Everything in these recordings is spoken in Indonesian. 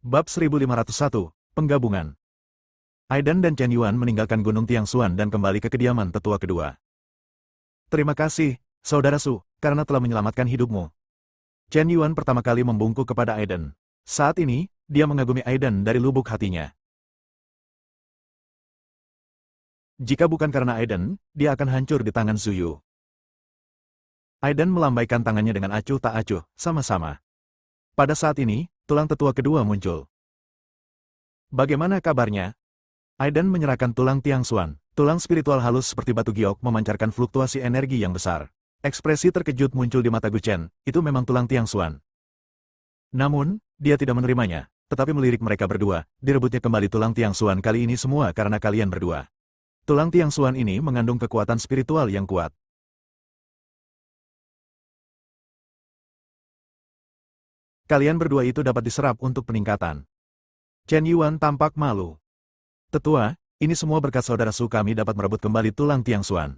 Bab 1501, Penggabungan. Aidan dan Chen Yuan meninggalkan Gunung Tiangshuan dan kembali ke kediaman tetua kedua. Terima kasih, Saudara Su, karena telah menyelamatkan hidupmu. Chen Yuan pertama kali membungkuk kepada Aidan. Saat ini, dia mengagumi Aidan dari lubuk hatinya. Jika bukan karena Aidan, dia akan hancur di tangan Zuyu. Aidan melambaikan tangannya dengan acuh tak acuh, sama-sama. Pada saat ini, tulang tetua kedua muncul. Bagaimana kabarnya? Aidan menyerahkan tulang Tiangshuan. Tulang spiritual halus seperti batu giok memancarkan fluktuasi energi yang besar. Ekspresi terkejut muncul di mata Gu Chen, itu memang tulang Tiangshuan. Namun, dia tidak menerimanya, tetapi melirik mereka berdua, direbutnya kembali tulang Tiangshuan kali ini semua karena kalian berdua. Tulang Tiangshuan ini mengandung kekuatan spiritual yang kuat. Kalian berdua itu dapat diserap untuk peningkatan. Chen Yuan tampak malu. Tetua, ini semua berkat Saudara Su kami dapat merebut kembali tulang Tiangshuan.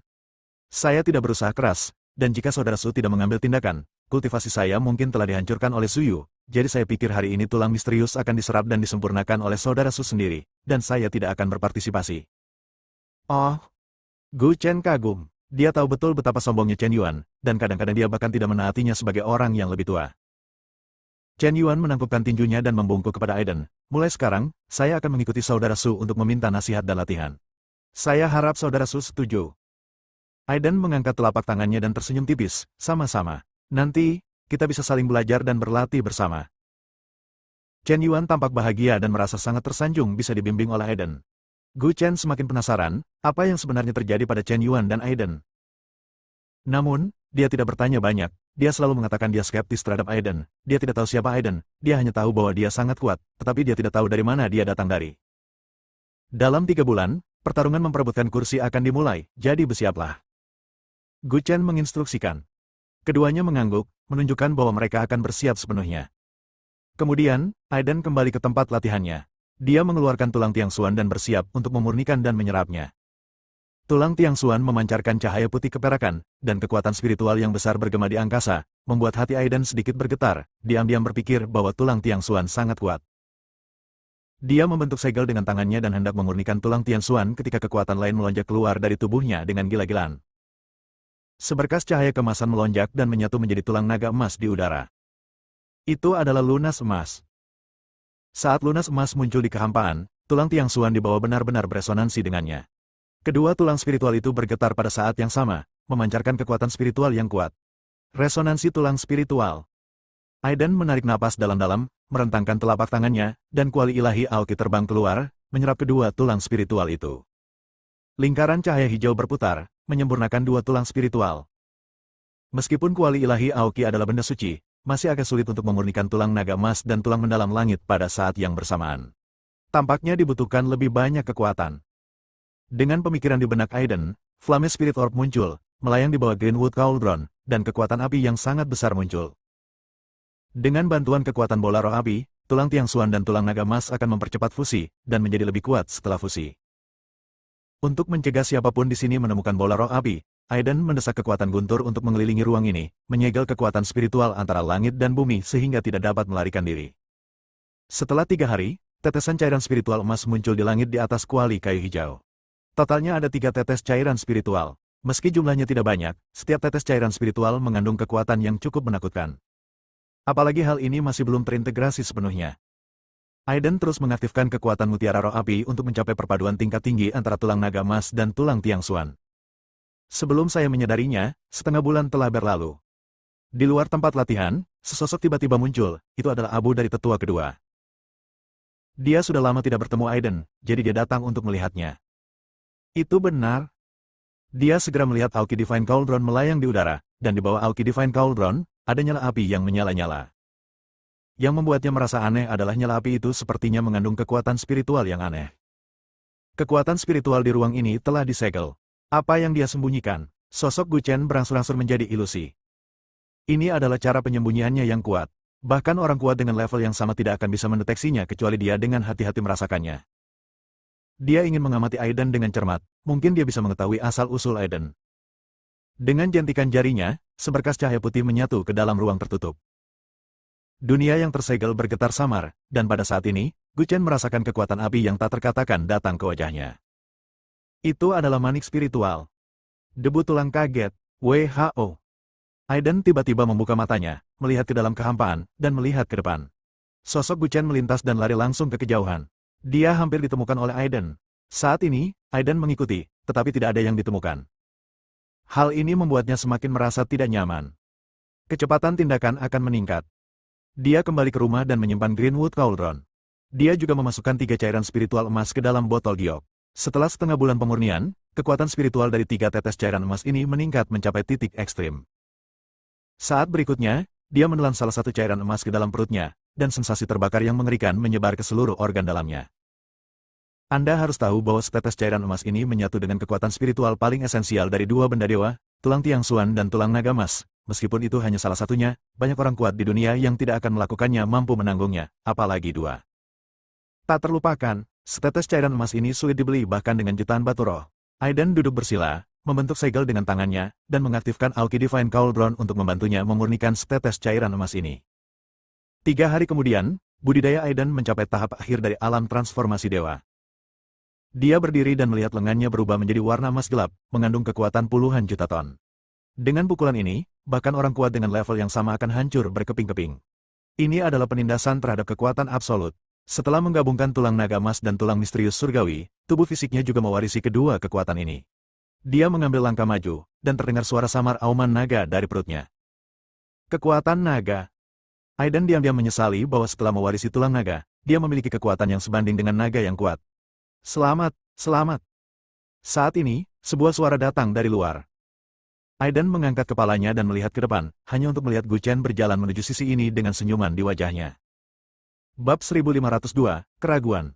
Saya tidak berusaha keras, dan jika Saudara Su tidak mengambil tindakan, kultivasi saya mungkin telah dihancurkan oleh Zuyu, jadi saya pikir hari ini tulang misterius akan diserap dan disempurnakan oleh Saudara Su sendiri, dan saya tidak akan berpartisipasi. Oh, Gu Chen kagum. Dia tahu betul betapa sombongnya Chen Yuan, dan kadang-kadang dia bahkan tidak menaatinya sebagai orang yang lebih tua. Chen Yuan menangkupkan tinjunya dan membungkuk kepada Aidan. Mulai sekarang, saya akan mengikuti Saudara Su untuk meminta nasihat dan latihan. Saya harap Saudara Su setuju. Aidan mengangkat telapak tangannya dan tersenyum tipis, sama-sama. Nanti, kita bisa saling belajar dan berlatih bersama. Chen Yuan tampak bahagia dan merasa sangat tersanjung bisa dibimbing oleh Aidan. Gu Chen semakin penasaran, apa yang sebenarnya terjadi pada Chen Yuan dan Aidan. Namun, dia tidak bertanya banyak. Dia selalu mengatakan dia skeptis terhadap Aidan. Dia tidak tahu siapa Aidan, dia hanya tahu bahwa dia sangat kuat, tetapi dia tidak tahu dari mana dia datang dari. Dalam 3 bulan, pertarungan memperebutkan kursi akan dimulai, jadi bersiaplah. Gu Chen menginstruksikan. Keduanya mengangguk, menunjukkan bahwa mereka akan bersiap sepenuhnya. Kemudian, Aidan kembali ke tempat latihannya. Dia mengeluarkan tulang Tiangshuan dan bersiap untuk memurnikan dan menyerapnya. Tulang Tiangshuan memancarkan cahaya putih keperakan, dan kekuatan spiritual yang besar bergema di angkasa, membuat hati Aidan sedikit bergetar, diam-diam berpikir bahwa tulang Tiangshuan sangat kuat. Dia membentuk segel dengan tangannya dan hendak memurnikan tulang Tiangshuan ketika kekuatan lain melonjak keluar dari tubuhnya dengan gila-gilaan. Seberkas cahaya kemasan melonjak dan menyatu menjadi tulang naga emas di udara. Itu adalah lunas emas. Saat lunas emas muncul di kehampaan, tulang Tiangshuan di bawah benar-benar beresonansi dengannya. Kedua tulang spiritual itu bergetar pada saat yang sama, memancarkan kekuatan spiritual yang kuat. Resonansi tulang spiritual. Aidan menarik napas dalam-dalam, merentangkan telapak tangannya, dan kuali ilahi Aoki terbang keluar, menyerap kedua tulang spiritual itu. Lingkaran cahaya hijau berputar, menyempurnakan dua tulang spiritual. Meskipun kuali ilahi Aoki adalah benda suci, masih agak sulit untuk memurnikan tulang naga emas dan tulang mendalam langit pada saat yang bersamaan. Tampaknya dibutuhkan lebih banyak kekuatan. Dengan pemikiran di benak Aidan, Flame Spirit Orb muncul, melayang di bawah Greenwood Cauldron, dan kekuatan api yang sangat besar muncul. Dengan bantuan kekuatan bola roh api, tulang Tiangshuan dan tulang naga emas akan mempercepat fusi, dan menjadi lebih kuat setelah fusi. Untuk mencegah siapapun di sini menemukan bola roh api, Aidan mendesak kekuatan guntur untuk mengelilingi ruang ini, menyegel kekuatan spiritual antara langit dan bumi sehingga tidak dapat melarikan diri. Setelah 3 hari, tetesan cairan spiritual emas muncul di langit di atas kuali kayu hijau. Totalnya ada 3 tetes cairan spiritual. Meski jumlahnya tidak banyak, setiap tetes cairan spiritual mengandung kekuatan yang cukup menakutkan. Apalagi hal ini masih belum terintegrasi sepenuhnya. Aidan terus mengaktifkan kekuatan mutiara roh api untuk mencapai perpaduan tingkat tinggi antara tulang naga emas dan tulang Tiangshuan. Sebelum saya menyadarinya, setengah bulan telah berlalu. Di luar tempat latihan, sesosok tiba-tiba muncul, itu adalah Abu dari tetua kedua. Dia sudah lama tidak bertemu Aidan, jadi dia datang untuk melihatnya. Itu benar. Dia segera melihat Aoki Divine Cauldron melayang di udara, dan di bawah Aoki Divine Cauldron, ada nyala api yang menyala-nyala. Yang membuatnya merasa aneh adalah nyala api itu sepertinya mengandung kekuatan spiritual yang aneh. Kekuatan spiritual di ruang ini telah disegel. Apa yang dia sembunyikan? Sosok Gu Chen berangsur-angsur menjadi ilusi. Ini adalah cara penyembunyiannya yang kuat. Bahkan orang kuat dengan level yang sama tidak akan bisa mendeteksinya kecuali dia dengan hati-hati merasakannya. Dia ingin mengamati Aidan dengan cermat, mungkin dia bisa mengetahui asal-usul Aidan. Dengan jentikan jarinya, seberkas cahaya putih menyatu ke dalam ruang tertutup. Dunia yang tersegel bergetar samar, dan pada saat ini, Gu Chen merasakan kekuatan api yang tak terkatakan datang ke wajahnya. Itu adalah manik spiritual. Debu tulang kaget, WHO. Aiden tiba-tiba membuka matanya, melihat ke dalam kehampaan, dan melihat ke depan. Sosok Gu Chen melintas dan lari langsung ke kejauhan. Dia hampir ditemukan oleh Aiden. Saat ini, Aiden mengikuti, tetapi tidak ada yang ditemukan. Hal ini membuatnya semakin merasa tidak nyaman. Kecepatan tindakan akan meningkat. Dia kembali ke rumah dan menyimpan Greenwood Cauldron. Dia juga memasukkan 3 cairan spiritual emas ke dalam botol giok. Setelah setengah bulan pemurnian, kekuatan spiritual dari 3 tetes cairan emas ini meningkat mencapai titik ekstrim. Saat berikutnya, dia menelan salah satu cairan emas ke dalam perutnya, dan sensasi terbakar yang mengerikan menyebar ke seluruh organ dalamnya. Anda harus tahu bahwa setetes cairan emas ini menyatu dengan kekuatan spiritual paling esensial dari 2 benda dewa, tulang tiang Xuan dan tulang naga emas. Meskipun itu hanya salah satunya, banyak orang kuat di dunia yang tidak akan melakukannya mampu menanggungnya, apalagi 2. Tak terlupakan, setetes cairan emas ini sulit dibeli bahkan dengan jutaan batu roh. Aiden duduk bersila, membentuk segel dengan tangannya, dan mengaktifkan Aoki Divine Cauldron untuk membantunya memurnikan setetes cairan emas ini. 3 hari kemudian, budidaya Aiden mencapai tahap akhir dari alam transformasi dewa. Dia berdiri dan melihat lengannya berubah menjadi warna emas gelap, mengandung kekuatan puluhan juta ton. Dengan pukulan ini, bahkan orang kuat dengan level yang sama akan hancur berkeping-keping. Ini adalah penindasan terhadap kekuatan absolut. Setelah menggabungkan tulang naga emas dan tulang misterius surgawi, tubuh fisiknya juga mewarisi kedua kekuatan ini. Dia mengambil langkah maju, dan terdengar suara samar auman naga dari perutnya. Kekuatan naga. Aiden diam-diam menyesali bahwa setelah mewarisi tulang naga, dia memiliki kekuatan yang sebanding dengan naga yang kuat. Selamat, selamat. Saat ini, sebuah suara datang dari luar. Aiden mengangkat kepalanya dan melihat ke depan, hanya untuk melihat Gu Chen berjalan menuju sisi ini dengan senyuman di wajahnya. Bab 1502, Keraguan.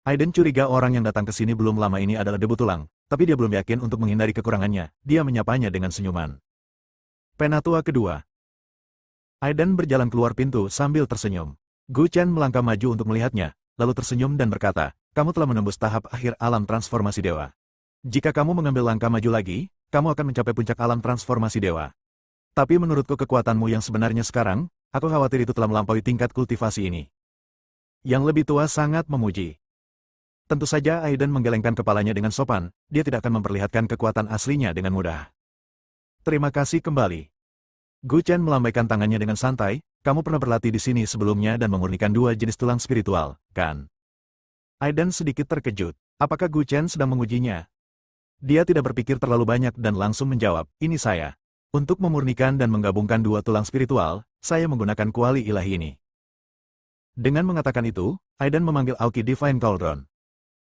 Aiden curiga orang yang datang ke sini belum lama ini adalah debu tulang, tapi dia belum yakin untuk menghindari kekurangannya. Dia menyapanya dengan senyuman. Penatua kedua. Aiden berjalan keluar pintu sambil tersenyum. Gu Chen melangkah maju untuk melihatnya, lalu tersenyum dan berkata, "Kamu telah menembus tahap akhir alam transformasi dewa. Jika kamu mengambil langkah maju lagi, kamu akan mencapai puncak alam transformasi dewa. Tapi menurutku kekuatanmu yang sebenarnya sekarang, aku khawatir itu telah melampaui tingkat kultivasi ini." Yang lebih tua sangat memuji. Tentu saja Aiden menggelengkan kepalanya dengan sopan, dia tidak akan memperlihatkan kekuatan aslinya dengan mudah. "Terima kasih kembali." Gu Chen melambaikan tangannya dengan santai, "Kamu pernah berlatih di sini sebelumnya dan memurnikan 2 jenis tulang spiritual, kan?" Aiden sedikit terkejut. Apakah Gu Chen sedang mengujinya? Dia tidak berpikir terlalu banyak dan langsung menjawab, "Ini saya. Untuk memurnikan dan menggabungkan 2 tulang spiritual, saya menggunakan kuali ilahi ini." Dengan mengatakan itu, Aiden memanggil Aoki Divine Cauldron.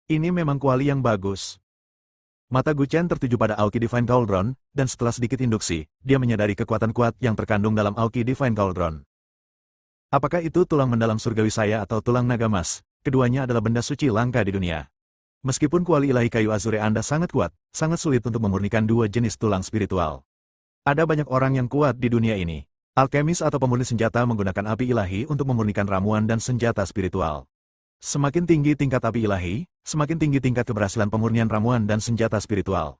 Ini memang kuali yang bagus. Mata Gu Chen tertuju pada Aoki Divine Cauldron, dan setelah sedikit induksi, dia menyadari kekuatan kuat yang terkandung dalam Aoki Divine Cauldron. Apakah itu tulang mendalam surgawi saya atau tulang naga emas? Keduanya adalah benda suci langka di dunia. Meskipun kuali ilahi kayu azure Anda sangat kuat, sangat sulit untuk memurnikan 2 jenis tulang spiritual. Ada banyak orang yang kuat di dunia ini. Alkemis atau pemurni senjata menggunakan api ilahi untuk memurnikan ramuan dan senjata spiritual. Semakin tinggi tingkat api ilahi, semakin tinggi tingkat keberhasilan pemurnian ramuan dan senjata spiritual.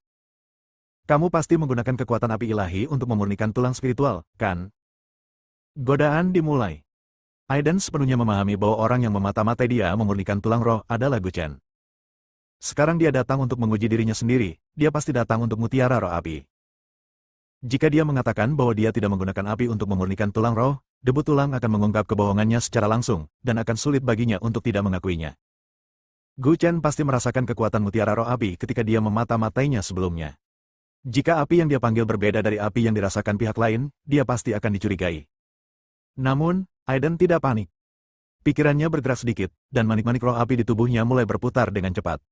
Kamu pasti menggunakan kekuatan api ilahi untuk memurnikan tulang spiritual, kan? Godaan dimulai. Aiden sepenuhnya memahami bahwa orang yang memata-matai dia memurnikan tulang roh adalah Gu Chen. Sekarang dia datang untuk menguji dirinya sendiri, dia pasti datang untuk mutiara roh api. Jika dia mengatakan bahwa dia tidak menggunakan api untuk memurnikan tulang roh, debu tulang akan mengungkap kebohongannya secara langsung, dan akan sulit baginya untuk tidak mengakuinya. Gu Chen pasti merasakan kekuatan mutiara roh api ketika dia memata-matainya sebelumnya. Jika api yang dia panggil berbeda dari api yang dirasakan pihak lain, dia pasti akan dicurigai. Namun, Aiden tidak panik. Pikirannya bergerak sedikit, dan manik-manik roh api di tubuhnya mulai berputar dengan cepat.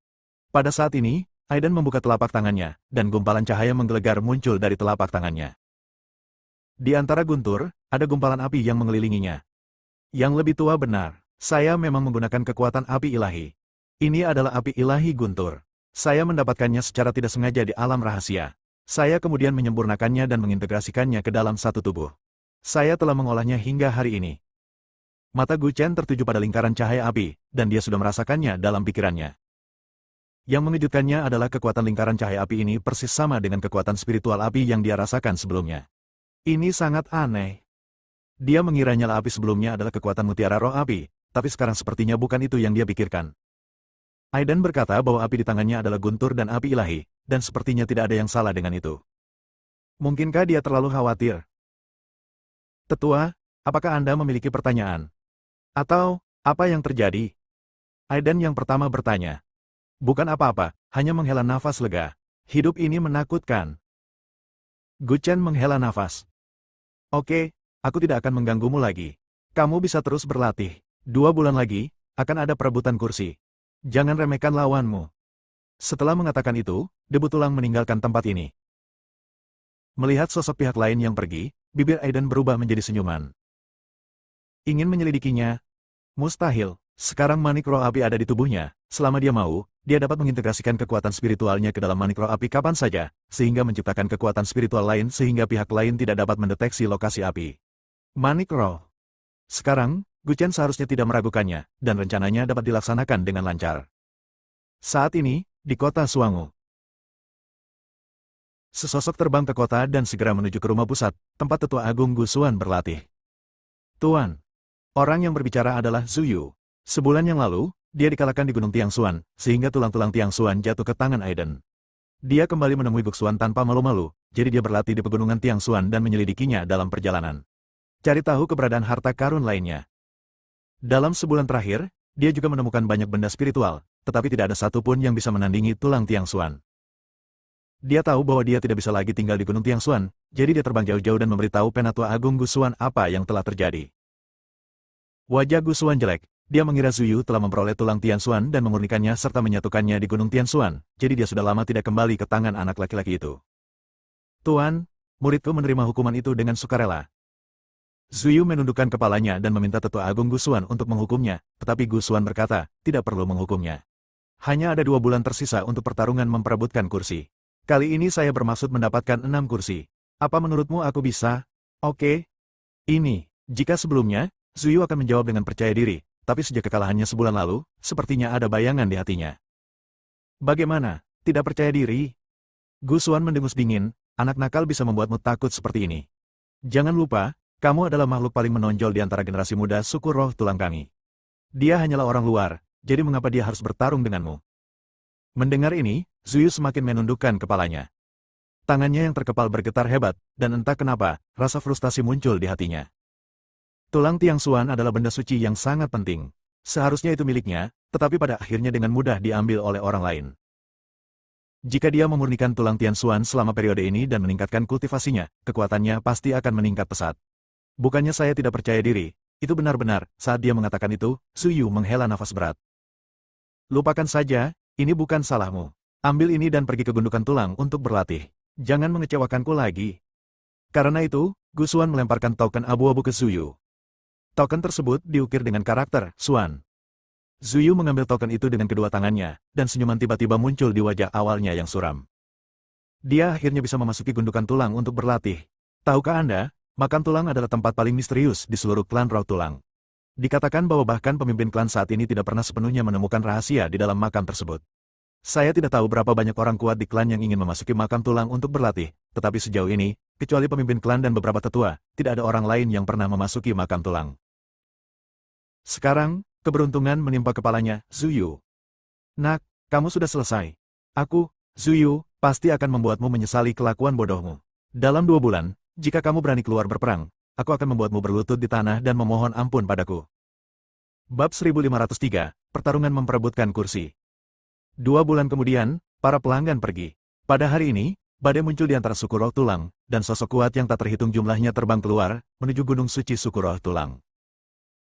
Pada saat ini, Aiden membuka telapak tangannya, dan gumpalan cahaya menggelegar muncul dari telapak tangannya. Di antara guntur, ada gumpalan api yang mengelilinginya. Yang lebih tua benar, saya memang menggunakan kekuatan api ilahi. Ini adalah api ilahi guntur. Saya mendapatkannya secara tidak sengaja di alam rahasia. Saya kemudian menyempurnakannya dan mengintegrasikannya ke dalam satu tubuh. Saya telah mengolahnya hingga hari ini. Mata Gu Chen tertuju pada lingkaran cahaya api, dan dia sudah merasakannya dalam pikirannya. Yang mengejutkannya adalah kekuatan lingkaran cahaya api ini persis sama dengan kekuatan spiritual api yang dia rasakan sebelumnya. Ini sangat aneh. Dia mengira nyala api sebelumnya adalah kekuatan mutiara roh api, tapi sekarang sepertinya bukan itu yang dia pikirkan. Aiden berkata bahwa api di tangannya adalah guntur dan api ilahi, dan sepertinya tidak ada yang salah dengan itu. Mungkinkah dia terlalu khawatir? Tetua, apakah Anda memiliki pertanyaan? Atau, apa yang terjadi? Aiden yang pertama bertanya. Bukan apa-apa, hanya menghela nafas lega. Hidup ini menakutkan. Gu Chen menghela nafas. Oke, aku tidak akan mengganggumu lagi. Kamu bisa terus berlatih. 2 bulan lagi, akan ada perebutan kursi. Jangan remehkan lawanmu. Setelah mengatakan itu, debu tulang meninggalkan tempat ini. Melihat sosok pihak lain yang pergi, bibir Aiden berubah menjadi senyuman. Ingin menyelidikinya? Mustahil. Sekarang manik roh api ada di tubuhnya. Selama dia mau, dia dapat mengintegrasikan kekuatan spiritualnya ke dalam manik roh api kapan saja, sehingga menciptakan kekuatan spiritual lain sehingga pihak lain tidak dapat mendeteksi lokasi api. Manik roh. Sekarang, Gu Chen seharusnya tidak meragukannya, dan rencananya dapat dilaksanakan dengan lancar. Saat ini, di kota Suangu. Sesosok terbang ke kota dan segera menuju ke rumah pusat, tempat Tetua Agung Gu Xuan berlatih. Tuan. Orang yang berbicara adalah Zhu Yu. Sebulan yang lalu, dia dikalahkan di Gunung Tiangxuan, sehingga tulang-tulang Tiangxuan jatuh ke tangan Aiden. Dia kembali menemui Gu Xuan tanpa malu-malu, jadi dia berlatih di pegunungan Tiangxuan dan menyelidikinya dalam perjalanan. Cari tahu keberadaan harta karun lainnya. Dalam sebulan terakhir, dia juga menemukan banyak benda spiritual, tetapi tidak ada satupun yang bisa menandingi tulang Tiangxuan. Dia tahu bahwa dia tidak bisa lagi tinggal di Gunung Tiangxuan, jadi dia terbang jauh-jauh dan memberitahu Penatua Agung Gu Xuan apa yang telah terjadi. Wajah Gu Xuan jelek. Dia mengira Zhu Yu telah memperoleh tulang Tianxuan dan memurnikannya serta menyatukannya di Gunung Tianxuan, jadi dia sudah lama tidak kembali ke tangan anak laki-laki itu. Tuan, muridku menerima hukuman itu dengan sukarela. Zhu Yu menundukkan kepalanya dan meminta Tetua Agung Gu Xuan untuk menghukumnya, tetapi Gu Xuan berkata, tidak perlu menghukumnya. Hanya ada 2 bulan tersisa untuk pertarungan memperebutkan kursi. Kali ini saya bermaksud mendapatkan 6 kursi. Apa menurutmu aku bisa? Oke. Ini, jika sebelumnya, Zhu Yu akan menjawab dengan percaya diri. Tapi sejak kekalahannya sebulan lalu, sepertinya ada bayangan di hatinya. Bagaimana? Tidak percaya diri? Gu Xuan mendengus dingin, anak nakal bisa membuatmu takut seperti ini. Jangan lupa, kamu adalah makhluk paling menonjol di antara generasi muda suku roh tulang kami. Dia hanyalah orang luar, jadi mengapa dia harus bertarung denganmu? Mendengar ini, Zhu Yu semakin menundukkan kepalanya. Tangannya yang terkepal bergetar hebat, dan entah kenapa, rasa frustasi muncul di hatinya. Tulang Tiangxuan adalah benda suci yang sangat penting. Seharusnya itu miliknya, tetapi pada akhirnya dengan mudah diambil oleh orang lain. Jika dia memurnikan tulang Tianxuan selama periode ini dan meningkatkan kultivasinya, kekuatannya pasti akan meningkat pesat. Bukannya saya tidak percaya diri, itu benar-benar, saat dia mengatakan itu, Zhu Yu menghela nafas berat. Lupakan saja, ini bukan salahmu. Ambil ini dan pergi ke gundukan tulang untuk berlatih. Jangan mengecewakanku lagi. Karena itu, Gu Xuan melemparkan token abu-abu ke Zhu Yu. Token tersebut diukir dengan karakter Xuan. Zhu Yu mengambil token itu dengan kedua tangannya, dan senyuman tiba-tiba muncul di wajah awalnya yang suram. Dia akhirnya bisa memasuki gundukan tulang untuk berlatih. Tahukah Anda, makam tulang adalah tempat paling misterius di seluruh klan roh tulang. Dikatakan bahwa bahkan pemimpin klan saat ini tidak pernah sepenuhnya menemukan rahasia di dalam makam tersebut. Saya tidak tahu berapa banyak orang kuat di klan yang ingin memasuki makam tulang untuk berlatih, tetapi sejauh ini, kecuali pemimpin klan dan beberapa tetua, tidak ada orang lain yang pernah memasuki makam tulang. Sekarang, keberuntungan menimpa kepalanya, Zhu Yu. Nak, kamu sudah selesai. Aku, Zhu Yu, pasti akan membuatmu menyesali kelakuan bodohmu. Dalam 2 bulan, jika kamu berani keluar berperang, aku akan membuatmu berlutut di tanah dan memohon ampun padaku. Bab 1503, Pertarungan memperebutkan kursi. 2 bulan kemudian, para pelanggan pergi. Pada hari ini, badai muncul di antara suku roh tulang, dan sosok kuat yang tak terhitung jumlahnya terbang keluar, menuju gunung suci suku roh tulang.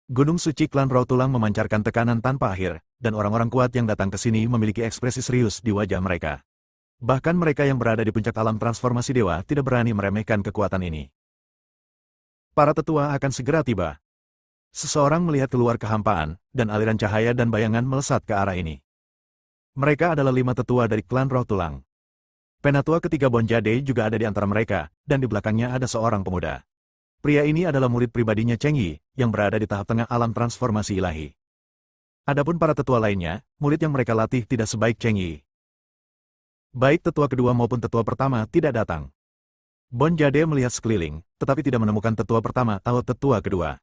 Gunung suci klan roh tulang memancarkan tekanan tanpa akhir, dan orang-orang kuat yang datang ke sini memiliki ekspresi serius di wajah mereka. Bahkan mereka yang berada di puncak alam transformasi dewa tidak berani meremehkan kekuatan ini. Para tetua akan segera tiba. Seseorang melihat keluar kehampaan, dan aliran cahaya dan bayangan melesat ke arah ini. Mereka adalah 5 tetua dari klan roh tulang. Penatua ketiga Bonjade juga ada di antara mereka, dan di belakangnya ada seorang pemuda. Pria ini adalah murid pribadinya Cheng Yi, yang berada di tahap tengah alam transformasi ilahi. Adapun para tetua lainnya, murid yang mereka latih tidak sebaik Cheng Yi. Baik tetua kedua maupun tetua pertama tidak datang. Bon Jade melihat sekeliling, tetapi tidak menemukan tetua pertama atau tetua kedua.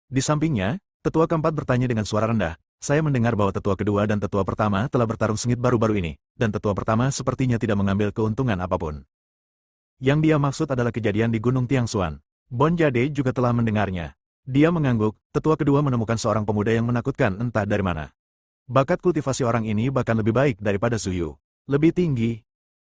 Di sampingnya, tetua keempat bertanya dengan suara rendah, saya mendengar bahwa tetua kedua dan tetua pertama telah bertarung sengit baru-baru ini, dan tetua pertama sepertinya tidak mengambil keuntungan apapun. Yang dia maksud adalah kejadian di Gunung Tiangsuan. Bon Jade juga telah mendengarnya. Dia mengangguk, tetua kedua menemukan seorang pemuda yang menakutkan entah dari mana. Bakat kultivasi orang ini bahkan lebih baik daripada Zuyu. Lebih tinggi.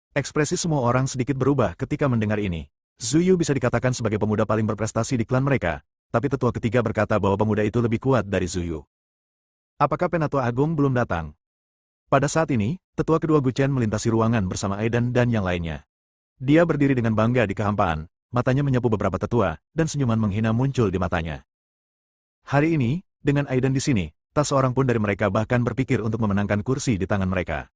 Ekspresi semua orang sedikit berubah ketika mendengar ini. Zuyu bisa dikatakan sebagai pemuda paling berprestasi di klan mereka, tapi tetua ketiga berkata bahwa pemuda itu lebih kuat dari Zuyu. Apakah Penatua Agung belum datang? Pada saat ini, tetua kedua Gu Chen melintasi ruangan bersama Aiden dan yang lainnya. Dia berdiri dengan bangga di kehampaan, matanya menyapu beberapa tetua, dan senyuman menghina muncul di matanya. Hari ini, dengan Aiden di sini, tak seorang pun dari mereka bahkan berpikir untuk memenangkan kursi di tangan mereka.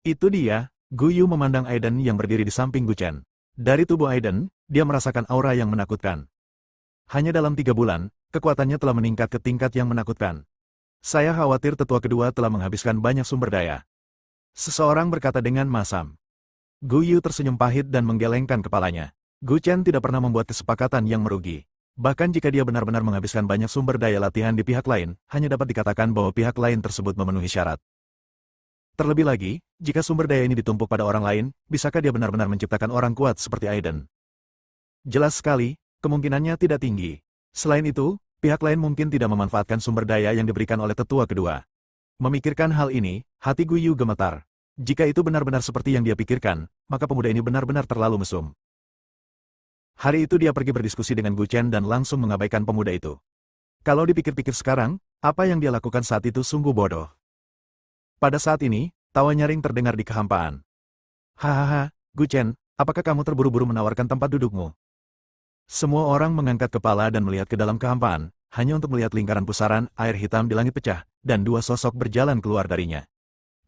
Itu dia, Gu Yu memandang Aiden yang berdiri di samping Gu Chen. Dari tubuh Aiden, dia merasakan aura yang menakutkan. Hanya dalam 3 bulan, kekuatannya telah meningkat ke tingkat yang menakutkan. Saya khawatir tetua kedua telah menghabiskan banyak sumber daya. Seseorang berkata dengan masam. Gu Yu tersenyum pahit dan menggelengkan kepalanya. Gu Chen tidak pernah membuat kesepakatan yang merugi. Bahkan jika dia benar-benar menghabiskan banyak sumber daya latihan di pihak lain, hanya dapat dikatakan bahwa pihak lain tersebut memenuhi syarat. Terlebih lagi, jika sumber daya ini ditumpuk pada orang lain, bisakah dia benar-benar menciptakan orang kuat seperti Aiden? Jelas sekali, kemungkinannya tidak tinggi. Selain itu, pihak lain mungkin tidak memanfaatkan sumber daya yang diberikan oleh tetua kedua. Memikirkan hal ini, hati Gu Yu gemetar. Jika itu benar-benar seperti yang dia pikirkan, maka pemuda ini benar-benar terlalu mesum. Hari itu dia pergi berdiskusi dengan Gu Chen dan langsung mengabaikan pemuda itu. Kalau dipikir-pikir sekarang, apa yang dia lakukan saat itu sungguh bodoh. Pada saat ini, tawa nyaring terdengar di kehampaan. Hahaha, Gu Chen, apakah kamu terburu-buru menawarkan tempat dudukmu? Semua orang mengangkat kepala dan melihat ke dalam kehampaan, hanya untuk melihat lingkaran pusaran air hitam di langit pecah, dan 2 sosok berjalan keluar darinya.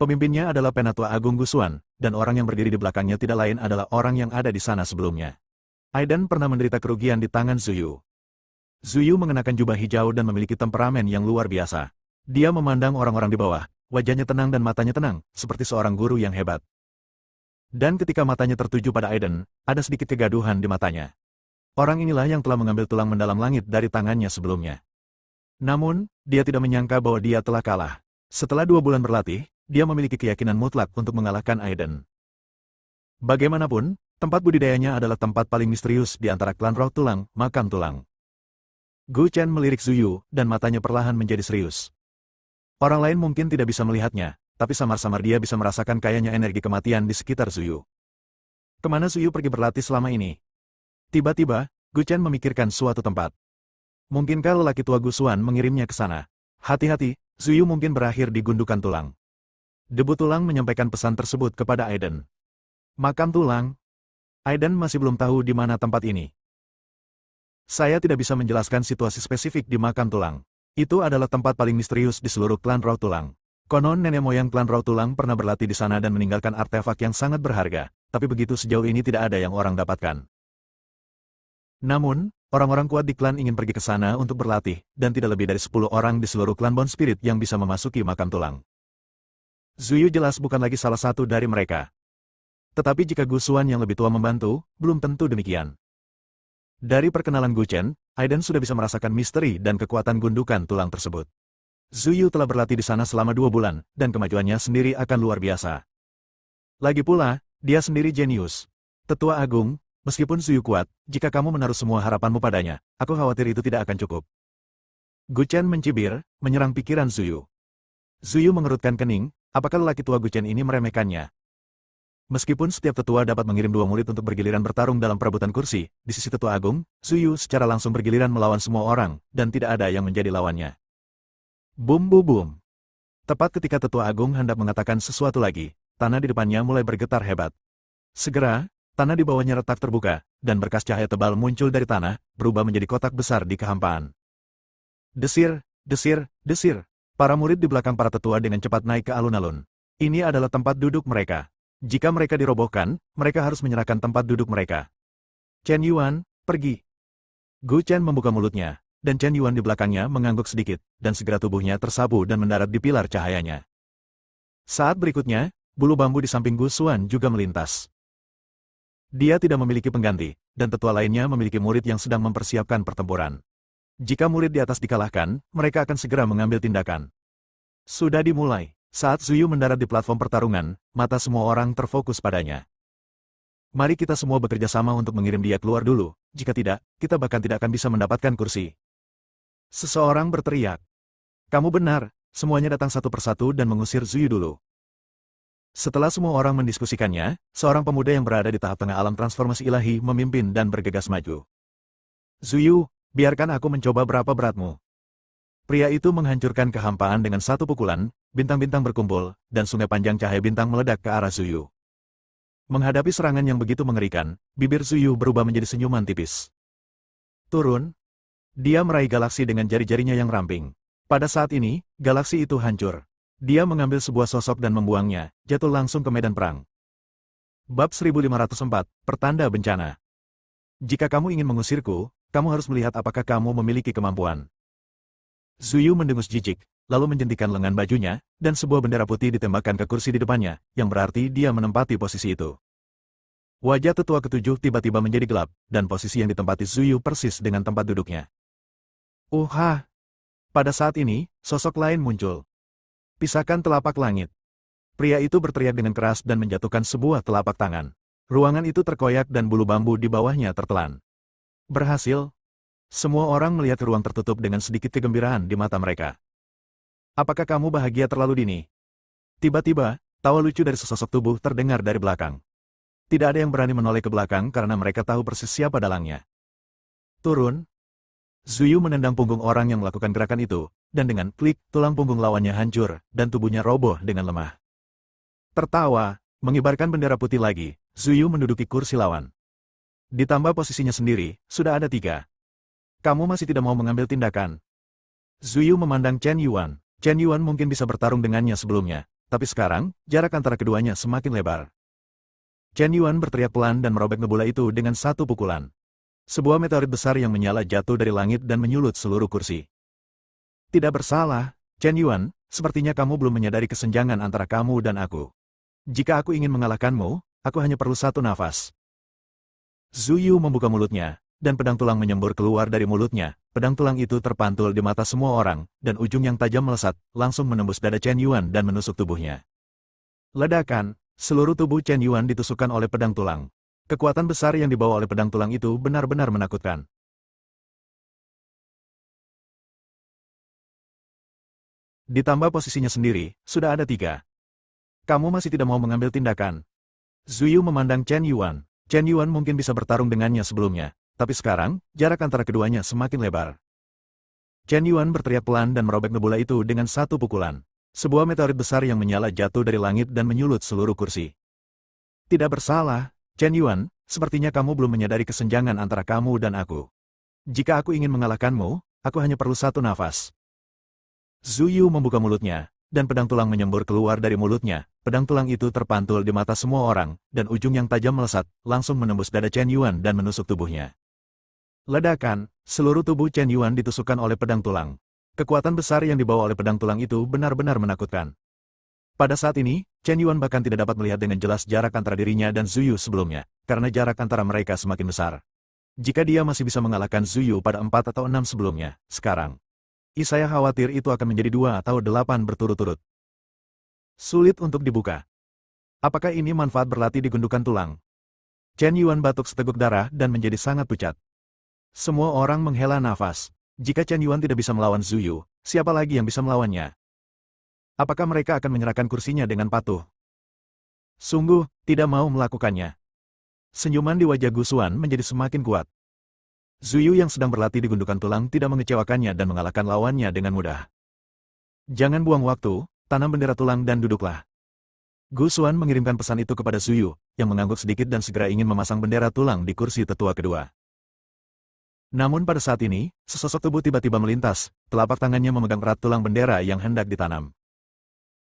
Pemimpinnya adalah Penatua Agung Gusuan, dan orang yang berdiri di belakangnya tidak lain adalah orang yang ada di sana sebelumnya. Aiden pernah menderita kerugian di tangan Zuyu. Zuyu mengenakan jubah hijau dan memiliki temperamen yang luar biasa. Dia memandang orang-orang di bawah, wajahnya tenang dan matanya tenang, seperti seorang guru yang hebat. Dan ketika matanya tertuju pada Aiden, ada sedikit kegaduhan di matanya. Orang inilah yang telah mengambil tulang mendalam langit dari tangannya sebelumnya. Namun, dia tidak menyangka bahwa dia telah kalah. Setelah 2 bulan berlatih, dia memiliki keyakinan mutlak untuk mengalahkan Aiden. Bagaimanapun, tempat budidayanya adalah tempat paling misterius di antara klan roh tulang, makam tulang. Gu Chen melirik Zuyu, dan matanya perlahan menjadi serius. Orang lain mungkin tidak bisa melihatnya, tapi samar-samar dia bisa merasakan kayaknya energi kematian di sekitar Zuyu. Kemana Zuyu pergi berlatih selama ini? Tiba-tiba, Gu Chen memikirkan suatu tempat. Mungkinkah lelaki tua Gusuan mengirimnya ke sana? Hati-hati, Zuyu mungkin berakhir di gundukan tulang. Debu tulang menyampaikan pesan tersebut kepada Aiden. Makam tulang. Aiden masih belum tahu di mana tempat ini. Saya tidak bisa menjelaskan situasi spesifik di makam tulang. Itu adalah tempat paling misterius di seluruh klan roh tulang. Konon nenek moyang klan roh tulang pernah berlatih di sana dan meninggalkan artefak yang sangat berharga, tapi begitu sejauh ini tidak ada yang orang dapatkan. Namun, orang-orang kuat di klan ingin pergi ke sana untuk berlatih, dan tidak lebih dari 10 orang di seluruh klan Bone Spirit yang bisa memasuki makam tulang. Zuyu jelas bukan lagi salah satu dari mereka. Tetapi jika Gusuan yang lebih tua membantu, belum tentu demikian. Dari perkenalan Gu Chen, Aiden sudah bisa merasakan misteri dan kekuatan gundukan tulang tersebut. Zuyu telah berlatih di sana selama 2 bulan, dan kemajuannya sendiri akan luar biasa. Lagi pula, dia sendiri jenius. Tetua Agung, meskipun Zuyu kuat, jika kamu menaruh semua harapanmu padanya, aku khawatir itu tidak akan cukup. Gu Chen mencibir, menyerang pikiran Zuyu. Zuyu mengerutkan kening, apakah lelaki tua Gu Chen ini meremehkannya? Meskipun setiap tetua dapat mengirim 2 murid untuk bergiliran bertarung dalam perebutan kursi, di sisi tetua agung, Zuyu secara langsung bergiliran melawan semua orang, dan tidak ada yang menjadi lawannya. Bum bum bum. Tepat ketika tetua agung hendak mengatakan sesuatu lagi, tanah di depannya mulai bergetar hebat. Segera, tanah di bawahnya retak terbuka, dan berkas cahaya tebal muncul dari tanah, berubah menjadi kotak besar di kehampaan. Desir, desir, desir. Para murid di belakang para tetua dengan cepat naik ke alun-alun. Ini adalah tempat duduk mereka. Jika mereka dirobohkan, mereka harus menyerahkan tempat duduk mereka. Chen Yuan, pergi. Gu Chen membuka mulutnya, dan Chen Yuan di belakangnya mengangguk sedikit, dan segera tubuhnya tersapu dan mendarat di pilar cahayanya. Saat berikutnya, bulu bambu di samping Gu Xuan juga melintas. Dia tidak memiliki pengganti, dan tetua lainnya memiliki murid yang sedang mempersiapkan pertempuran. Jika murid di atas dikalahkan, mereka akan segera mengambil tindakan. Sudah dimulai. Saat Zuyu mendarat di platform pertarungan, mata semua orang terfokus padanya. Mari kita semua bekerja sama untuk mengirim dia keluar dulu, jika tidak, kita bahkan tidak akan bisa mendapatkan kursi. Seseorang berteriak. Kamu benar, semuanya datang satu persatu dan mengusir Zuyu dulu. Setelah semua orang mendiskusikannya, seorang pemuda yang berada di tahap tengah alam transformasi ilahi memimpin dan bergegas maju. Zuyu, biarkan aku mencoba berapa beratmu. Pria itu menghancurkan kehampaan dengan satu pukulan, bintang-bintang berkumpul, dan sungai panjang cahaya bintang meledak ke arah Zuyu. Menghadapi serangan yang begitu mengerikan, bibir Zuyu berubah menjadi senyuman tipis. Turun. Dia meraih galaksi dengan jari-jarinya yang ramping. Pada saat ini, galaksi itu hancur. Dia mengambil sebuah sosok dan membuangnya, jatuh langsung ke medan perang. Bab 1504, Pertanda Bencana. Jika kamu ingin mengusirku, kamu harus melihat apakah kamu memiliki kemampuan. Zuyu mendengus jijik, lalu menjentikan lengan bajunya, dan sebuah bendera putih ditembakkan ke kursi di depannya, yang berarti dia menempati posisi itu. Wajah tetua ketujuh tiba-tiba menjadi gelap, dan posisi yang ditempati Zuyu persis dengan tempat duduknya. Pada saat ini, sosok lain muncul. Pisahkan telapak langit. Pria itu berteriak dengan keras dan menjatuhkan sebuah telapak tangan. Ruangan itu terkoyak dan bulu bambu di bawahnya tertelan. Berhasil. Semua orang melihat ruang tertutup dengan sedikit kegembiraan di mata mereka. Apakah kamu bahagia terlalu dini? Tiba-tiba, tawa lucu dari sesosok tubuh terdengar dari belakang. Tidak ada yang berani menoleh ke belakang karena mereka tahu persis siapa dalangnya. Turun. Zuyu menendang punggung orang yang melakukan gerakan itu, dan dengan klik, tulang punggung lawannya hancur, dan tubuhnya roboh dengan lemah. Tertawa, mengibarkan bendera putih lagi, Zuyu menduduki kursi lawan. Ditambah posisinya sendiri, sudah ada 3. Kamu masih tidak mau mengambil tindakan. Zuyu memandang Chen Yuan. Chen Yuan mungkin bisa bertarung dengannya sebelumnya, tapi sekarang, jarak antara keduanya semakin lebar. Chen Yuan berteriak pelan dan merobek nebula itu dengan satu pukulan. Sebuah meteorit besar yang menyala jatuh dari langit dan menyulut seluruh kursi. Tidak bersalah, Chen Yuan, sepertinya kamu belum menyadari kesenjangan antara kamu dan aku. Jika aku ingin mengalahkanmu, aku hanya perlu satu nafas. Zuyu membuka mulutnya, dan pedang tulang menyembur keluar dari mulutnya. Pedang tulang itu terpantul di mata semua orang, dan ujung yang tajam melesat, langsung menembus dada Chen Yuan dan menusuk tubuhnya. Ledakan, seluruh tubuh Chen Yuan ditusukkan oleh pedang tulang. Kekuatan besar yang dibawa oleh pedang tulang itu benar-benar menakutkan. Ditambah posisinya sendiri, sudah ada 3. Kamu masih tidak mau mengambil tindakan. Zuyu memandang Chen Yuan. Chen Yuan mungkin bisa bertarung dengannya sebelumnya, tapi sekarang, jarak antara keduanya semakin lebar. Chen Yuan berteriak pelan dan merobek nebula itu dengan satu pukulan. Sebuah meteorit besar yang menyala jatuh dari langit dan menyulut seluruh kursi. Tidak bersalah, Chen Yuan, sepertinya kamu belum menyadari kesenjangan antara kamu dan aku. Jika aku ingin mengalahkanmu, aku hanya perlu satu nafas. Zuyu membuka mulutnya, dan pedang tulang menyembur keluar dari mulutnya. Pedang tulang itu terpantul di mata semua orang, dan ujung yang tajam melesat, langsung menembus dada Chen Yuan dan menusuk tubuhnya. Ledakan, seluruh tubuh Chen Yuan ditusukkan oleh pedang tulang. Kekuatan besar yang dibawa oleh pedang tulang itu benar-benar menakutkan. Pada saat ini, Chen Yuan bahkan tidak dapat melihat dengan jelas jarak antara dirinya dan Zuyu sebelumnya, karena jarak antara mereka semakin besar. Jika dia masih bisa mengalahkan Zuyu pada 4 atau 6 sebelumnya, sekarang. Saya khawatir itu akan menjadi 2 atau 8 berturut-turut. Sulit untuk dibuka. Apakah ini manfaat berlatih di gundukan tulang? Chen Yuan batuk seteguk darah dan menjadi sangat pucat. Semua orang menghela nafas. Jika Chen Yuan tidak bisa melawan Zuyu, siapa lagi yang bisa melawannya? Apakah mereka akan menyerahkan kursinya dengan patuh? Sungguh, tidak mau melakukannya. Senyuman di wajah Gu Xuan menjadi semakin kuat. Zuyu yang sedang berlatih di gundukan tulang tidak mengecewakannya dan mengalahkan lawannya dengan mudah. Jangan buang waktu, tanam bendera tulang dan duduklah. Gu Xuan mengirimkan pesan itu kepada Zuyu, yang mengangguk sedikit dan segera ingin memasang bendera tulang di kursi tetua kedua. Namun pada saat ini, sesosok tubuh tiba-tiba melintas, telapak tangannya memegang erat tulang bendera yang hendak ditanam.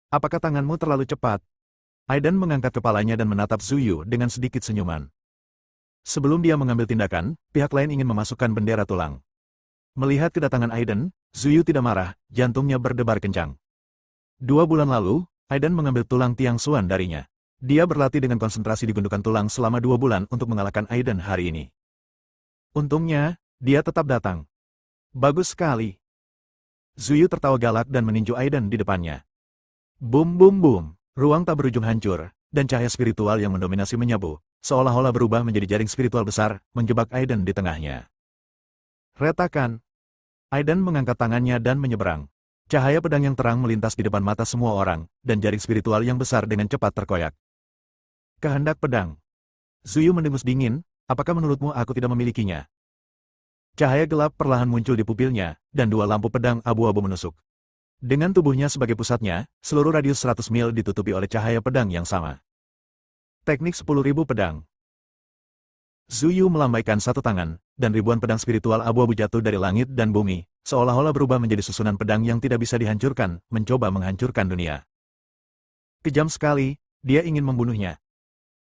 Apakah tanganmu terlalu cepat? Aiden mengangkat kepalanya dan menatap Zuyu dengan sedikit senyuman. Sebelum dia mengambil tindakan, pihak lain ingin memasukkan bendera tulang. Melihat kedatangan Aiden, Zuyu tidak marah, jantungnya berdebar kencang. 2 bulan lalu, Aiden mengambil tulang Tiang Xuan darinya. Dia berlatih dengan konsentrasi di gundukan tulang selama 2 bulan untuk mengalahkan Aiden hari ini. Untungnya, dia tetap datang. Bagus sekali. Zuyu tertawa galak dan meninju Aiden di depannya. Boom boom boom, ruang tak berujung hancur, dan cahaya spiritual yang mendominasi menyapu, seolah-olah berubah menjadi jaring spiritual besar, menjebak Aiden di tengahnya. Retakan. Aiden mengangkat tangannya dan menyeberang. Cahaya pedang yang terang melintas di depan mata semua orang, dan jaring spiritual yang besar dengan cepat terkoyak. Kehendak pedang. Zuyu mendengus dingin, apakah menurutmu aku tidak memilikinya? Cahaya gelap perlahan muncul di pupilnya, dan 2 lampu pedang abu-abu menusuk. Dengan tubuhnya sebagai pusatnya, seluruh radius 100 mil ditutupi oleh cahaya pedang yang sama. Teknik 10.000 pedang. Zuyu melambaikan satu tangan, dan ribuan pedang spiritual abu-abu jatuh dari langit dan bumi, seolah-olah berubah menjadi susunan pedang yang tidak bisa dihancurkan, mencoba menghancurkan dunia. Kejam sekali, dia ingin membunuhnya.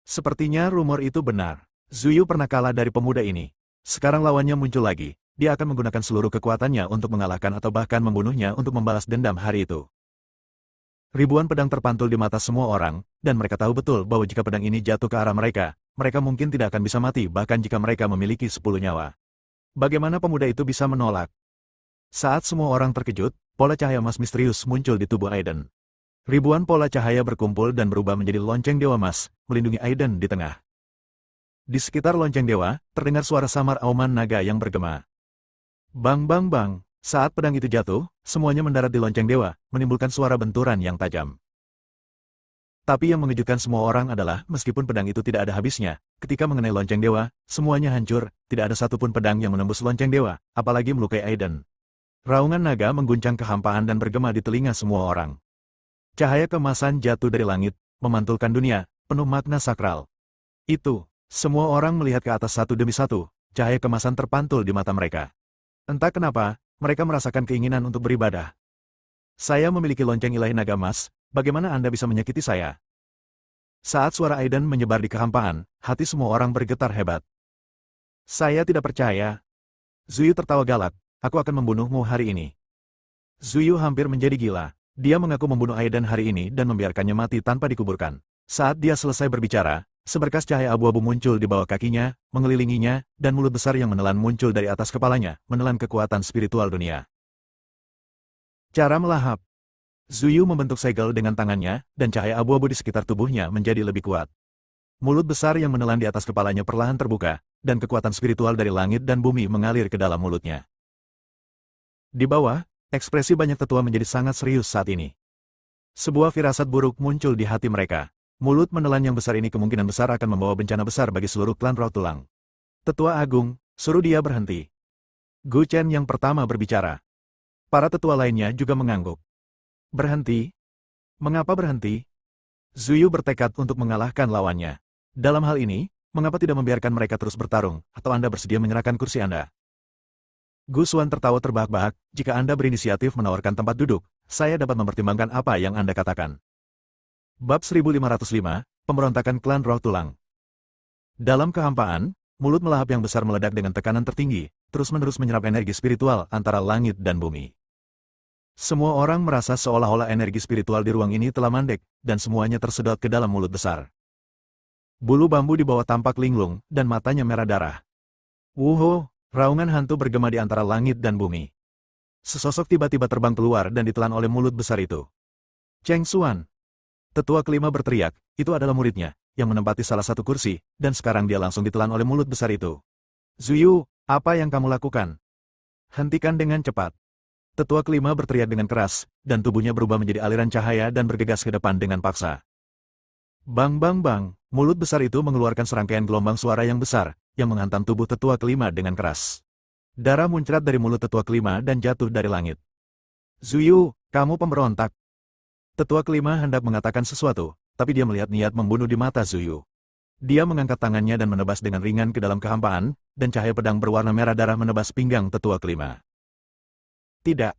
Sepertinya rumor itu benar. Zuyu pernah kalah dari pemuda ini. Sekarang lawannya muncul lagi. Dia akan menggunakan seluruh kekuatannya untuk mengalahkan atau bahkan membunuhnya untuk membalas dendam hari itu. Ribuan pedang terpantul di mata semua orang, dan mereka tahu betul bahwa jika pedang ini jatuh ke arah mereka, mereka mungkin tidak akan bisa mati bahkan jika mereka memiliki 10 nyawa. Bagaimana pemuda itu bisa menolak? Saat semua orang terkejut, pola cahaya emas misterius muncul di tubuh Aiden. Ribuan pola cahaya berkumpul dan berubah menjadi lonceng dewa emas, melindungi Aiden di tengah. Di sekitar lonceng dewa, terdengar suara samar auman naga yang bergema. Bang bang bang, saat pedang itu jatuh, semuanya mendarat di lonceng dewa, menimbulkan suara benturan yang tajam. Tapi yang mengejutkan semua orang adalah, meskipun pedang itu tidak ada habisnya, ketika mengenai lonceng dewa, semuanya hancur, tidak ada satupun pedang yang menembus lonceng dewa, apalagi melukai Aiden. Raungan naga mengguncang kehampaan dan bergema di telinga semua orang. Cahaya kemasan jatuh dari langit, memantulkan dunia, penuh makna sakral. Itu. Semua orang melihat ke atas satu demi satu, cahaya kemasan terpantul di mata mereka. Entah kenapa, mereka merasakan keinginan untuk beribadah. Saya memiliki lonceng ilahi naga emas, bagaimana Anda bisa menyakiti saya? Saat suara Aiden menyebar di kehampaan, hati semua orang bergetar hebat. Saya tidak percaya. Zuyu tertawa galak, aku akan membunuhmu hari ini. Zuyu hampir menjadi gila. Dia mengaku membunuh Aiden hari ini dan membiarkannya mati tanpa dikuburkan. Saat dia selesai berbicara, seberkas cahaya abu-abu muncul di bawah kakinya, mengelilinginya, dan mulut besar yang menelan muncul dari atas kepalanya, menelan kekuatan spiritual dunia. Cara melahap. Zuyu membentuk segel dengan tangannya, dan cahaya abu-abu di sekitar tubuhnya menjadi lebih kuat. Mulut besar yang menelan di atas kepalanya perlahan terbuka, dan kekuatan spiritual dari langit dan bumi mengalir ke dalam mulutnya. Di bawah, ekspresi banyak tetua menjadi sangat serius saat ini. Sebuah firasat buruk muncul di hati mereka. Mulut menelan yang besar ini kemungkinan besar akan membawa bencana besar bagi seluruh klan Roh Tulang. Tetua Agung, suruh dia berhenti. Gu Chen yang pertama berbicara. Para tetua lainnya juga mengangguk. Berhenti? Mengapa berhenti? Zuyu bertekad untuk mengalahkan lawannya. Dalam hal ini, mengapa tidak membiarkan mereka terus bertarung, atau Anda bersedia menyerahkan kursi Anda? Gu Xuan tertawa terbahak-bahak, jika Anda berinisiatif menawarkan tempat duduk, saya dapat mempertimbangkan apa yang Anda katakan. Bab 1505, Pemberontakan Klan Roh Tulang. Dalam kehampaan, mulut melahap yang besar meledak dengan tekanan tertinggi, terus-menerus menyerap energi spiritual antara langit dan bumi. Semua orang merasa seolah-olah energi spiritual di ruang ini telah mandek, dan semuanya tersedot ke dalam mulut besar. Bulu bambu di bawah tampak linglung, dan matanya merah darah. Wuho, raungan hantu bergema di antara langit dan bumi. Sesosok tiba-tiba terbang keluar dan ditelan oleh mulut besar itu. Cheng Xuan. Tetua kelima berteriak, itu adalah muridnya, yang menempati salah satu kursi, dan sekarang dia langsung ditelan oleh mulut besar itu. Zuyu, apa yang kamu lakukan? Hentikan dengan cepat. Tetua kelima berteriak dengan keras, dan tubuhnya berubah menjadi aliran cahaya dan bergegas ke depan dengan paksa. Bang bang bang, mulut besar itu mengeluarkan serangkaian gelombang suara yang besar, yang menghantam tubuh tetua kelima dengan keras. Darah muncrat dari mulut tetua kelima dan jatuh dari langit. Zuyu, kamu pemberontak. Tetua kelima hendak mengatakan sesuatu, tapi dia melihat niat membunuh di mata Zuyu. Dia mengangkat tangannya dan menebas dengan ringan ke dalam kehampaan, dan cahaya pedang berwarna merah darah menebas pinggang tetua kelima. Tidak.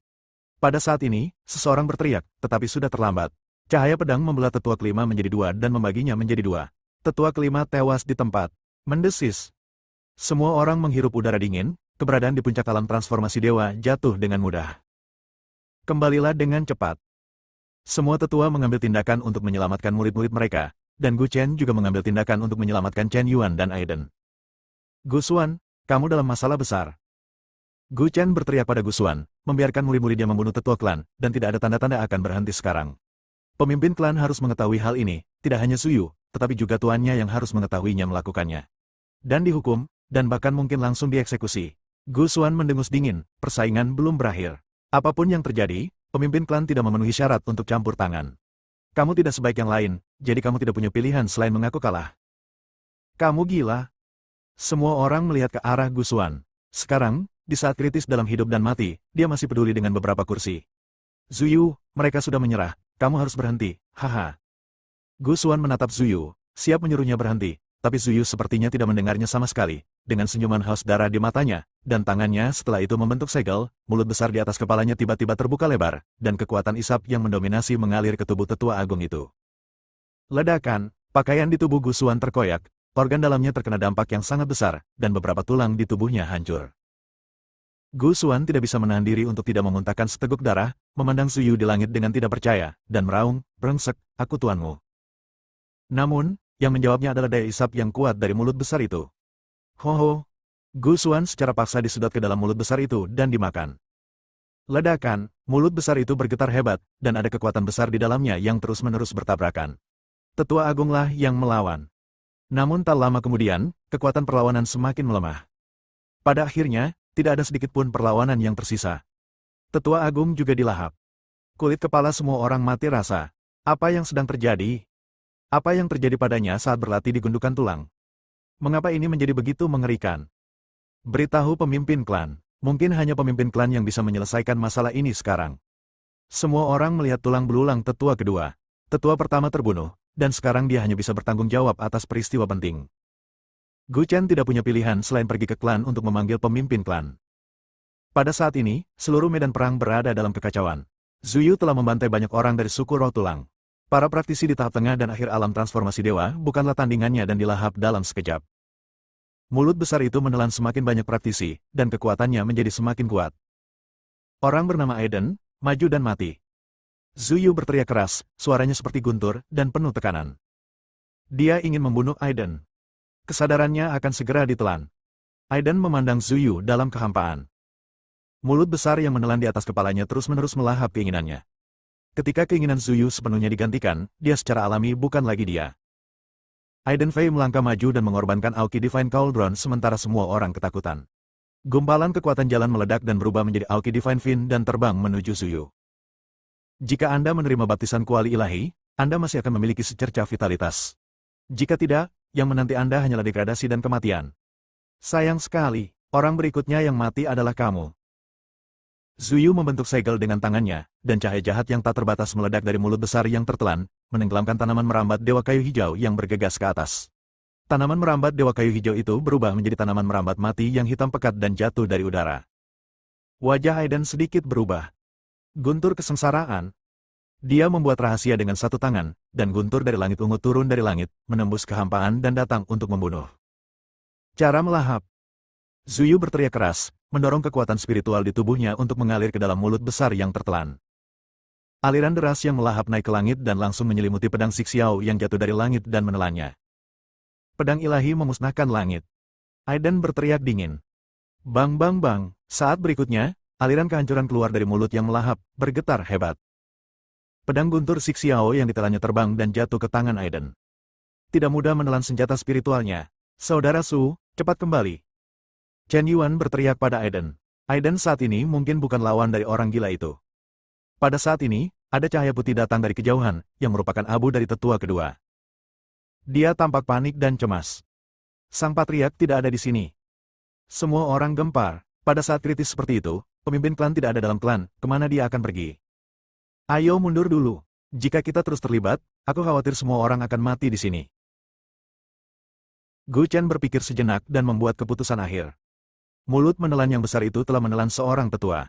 Pada saat ini, seseorang berteriak, tetapi sudah terlambat. Cahaya pedang membelah tetua kelima menjadi dua dan membaginya menjadi dua. Tetua kelima tewas di tempat. Mendesis. Semua orang menghirup udara dingin, keberadaan di puncak alam transformasi dewa jatuh dengan mudah. Kembalilah dengan cepat. Semua tetua mengambil tindakan untuk menyelamatkan murid-murid mereka, dan Gu Chen juga mengambil tindakan untuk menyelamatkan Chen Yuan dan Aiden. Gu Xuan, kamu dalam masalah besar. Gu Chen berteriak pada Gu Xuan, membiarkan murid-muridnya membunuh tetua klan, dan tidak ada tanda-tanda akan berhenti sekarang. Pemimpin klan harus mengetahui hal ini, tidak hanya Suyu, tetapi juga tuannya yang harus mengetahuinya melakukannya. Dan dihukum, dan bahkan mungkin langsung dieksekusi. Gu Xuan mendengus dingin, persaingan belum berakhir. Apapun yang terjadi, pemimpin klan tidak memenuhi syarat untuk campur tangan. Kamu tidak sebaik yang lain, jadi kamu tidak punya pilihan selain mengaku kalah. Kamu gila. Semua orang melihat ke arah Gu Xuan. Sekarang, di saat kritis dalam hidup dan mati, dia masih peduli dengan beberapa kursi. Zuyu, mereka sudah menyerah, kamu harus berhenti, haha. Gu Xuan menatap Zuyu, siap menyuruhnya berhenti, tapi Zuyu sepertinya tidak mendengarnya sama sekali, dengan senyuman haus darah di matanya, dan tangannya setelah itu membentuk segel, mulut besar di atas kepalanya tiba-tiba terbuka lebar, dan kekuatan isap yang mendominasi mengalir ke tubuh tetua agung itu. Ledakan, pakaian di tubuh Gu Xuan terkoyak, organ dalamnya terkena dampak yang sangat besar, dan beberapa tulang di tubuhnya hancur. Gu Xuan tidak bisa menahan diri untuk tidak memuntahkan seteguk darah, memandang Zuyu di langit dengan tidak percaya, dan meraung, brengsek, aku tuanmu. Namun, yang menjawabnya adalah daya isap yang kuat dari mulut besar itu. Hoho! Gu Xuan secara paksa disedot ke dalam mulut besar itu dan dimakan. Ledakan, mulut besar itu bergetar hebat, dan ada kekuatan besar di dalamnya yang terus-menerus bertabrakan. Tetua Agunglah yang melawan. Namun tak lama kemudian, kekuatan perlawanan semakin melemah. Pada akhirnya, tidak ada sedikit pun perlawanan yang tersisa. Tetua Agung juga dilahap. Kulit kepala semua orang mati rasa. Apa yang sedang terjadi? Apa yang terjadi padanya saat berlatih di gundukan tulang? Mengapa ini menjadi begitu mengerikan? Beritahu pemimpin klan. Mungkin hanya pemimpin klan yang bisa menyelesaikan masalah ini sekarang. Semua orang melihat tulang belulang tetua kedua. Tetua pertama terbunuh, dan sekarang dia hanya bisa bertanggung jawab atas peristiwa penting. Gu Chen tidak punya pilihan selain pergi ke klan untuk memanggil pemimpin klan. Pada saat ini, seluruh medan perang berada dalam kekacauan. Zuyu telah membantai banyak orang dari suku Roh Tulang. Para praktisi di tahap tengah dan akhir alam transformasi dewa bukanlah tandingannya dan dilahap dalam sekejap. Mulut besar itu menelan semakin banyak praktisi, dan kekuatannya menjadi semakin kuat. Orang bernama Aiden, maju dan mati. Zuyu berteriak keras, suaranya seperti guntur, dan penuh tekanan. Dia ingin membunuh Aiden. Kesadarannya akan segera ditelan. Aiden memandang Zuyu dalam kehampaan. Mulut besar yang menelan di atas kepalanya terus-menerus melahap keinginannya. Ketika keinginan Zuyu sepenuhnya digantikan, dia secara alami bukan lagi dia. Aiden Fei melangkah maju dan mengorbankan Aoki Divine Cauldron sementara semua orang ketakutan. Gumpalan kekuatan jalan meledak dan berubah menjadi Aoki Divine Fin dan terbang menuju Zuyu. Jika Anda menerima baptisan kuali ilahi, Anda masih akan memiliki secercah vitalitas. Jika tidak, yang menanti Anda hanyalah degradasi dan kematian. Sayang sekali, orang berikutnya yang mati adalah kamu. Zuyu membentuk segel dengan tangannya, dan cahaya jahat yang tak terbatas meledak dari mulut besar yang tertelan, menenggelamkan tanaman merambat dewa kayu hijau yang bergegas ke atas. Tanaman merambat dewa kayu hijau itu berubah menjadi tanaman merambat mati yang hitam pekat dan jatuh dari udara. Wajah Aiden sedikit berubah. Guntur kesengsaraan. Dia membuat rahasia dengan satu tangan, dan guntur dari langit ungu turun dari langit, menembus kehampaan dan datang untuk membunuh. Cara melahap. Zuyu berteriak keras, mendorong kekuatan spiritual di tubuhnya untuk mengalir ke dalam mulut besar yang tertelan. Aliran deras yang melahap naik ke langit dan langsung menyelimuti pedang Xiao yang jatuh dari langit dan menelannya. Pedang ilahi memusnahkan langit. Aiden berteriak dingin. Bang bang bang, saat berikutnya, aliran kehancuran keluar dari mulut yang melahap, bergetar hebat. Pedang guntur Xiao yang ditelannya terbang dan jatuh ke tangan Aiden. Tidak mudah menelan senjata spiritualnya. Saudara Su, cepat kembali. Chen Yuan berteriak pada Aiden. Aiden saat ini mungkin bukan lawan dari orang gila itu. Pada saat ini, ada cahaya putih datang dari kejauhan, yang merupakan abu dari tetua kedua. Dia tampak panik dan cemas. Sang patriark tidak ada di sini. Semua orang gempar. Pada saat kritis seperti itu, pemimpin klan tidak ada dalam klan, kemana dia akan pergi? Ayo mundur dulu. Jika kita terus terlibat, aku khawatir semua orang akan mati di sini. Gu Chen berpikir sejenak dan membuat keputusan akhir. Mulut menelan yang besar itu telah menelan seorang tetua.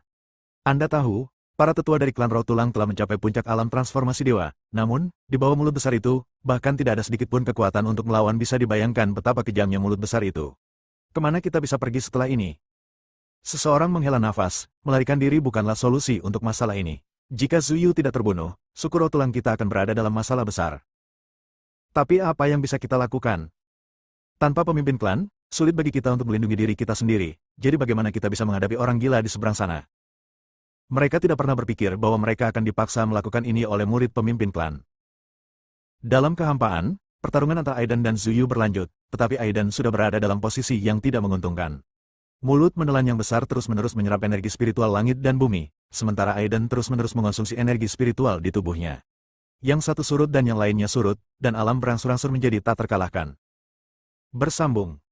Anda tahu, para tetua dari klan Roh Tulang telah mencapai puncak alam transformasi dewa, namun, di bawah mulut besar itu, bahkan tidak ada sedikit pun kekuatan untuk melawan. Bisa dibayangkan betapa kejamnya mulut besar itu. Kemana kita bisa pergi setelah ini? Seseorang menghela nafas, melarikan diri bukanlah solusi untuk masalah ini. Jika Zuyu tidak terbunuh, suku Roh Tulang kita akan berada dalam masalah besar. Tapi apa yang bisa kita lakukan? Tanpa pemimpin klan, sulit bagi kita untuk melindungi diri kita sendiri, jadi bagaimana kita bisa menghadapi orang gila di seberang sana? Mereka tidak pernah berpikir bahwa mereka akan dipaksa melakukan ini oleh murid pemimpin klan. Dalam kehampaan, pertarungan antara Aiden dan Zuyu berlanjut, tetapi Aiden sudah berada dalam posisi yang tidak menguntungkan. Mulut menelan yang besar terus-menerus menyerap energi spiritual langit dan bumi, sementara Aiden terus-menerus mengonsumsi energi spiritual di tubuhnya. Yang satu surut dan yang lainnya surut, dan alam berangsur-angsur menjadi tak terkalahkan. Bersambung.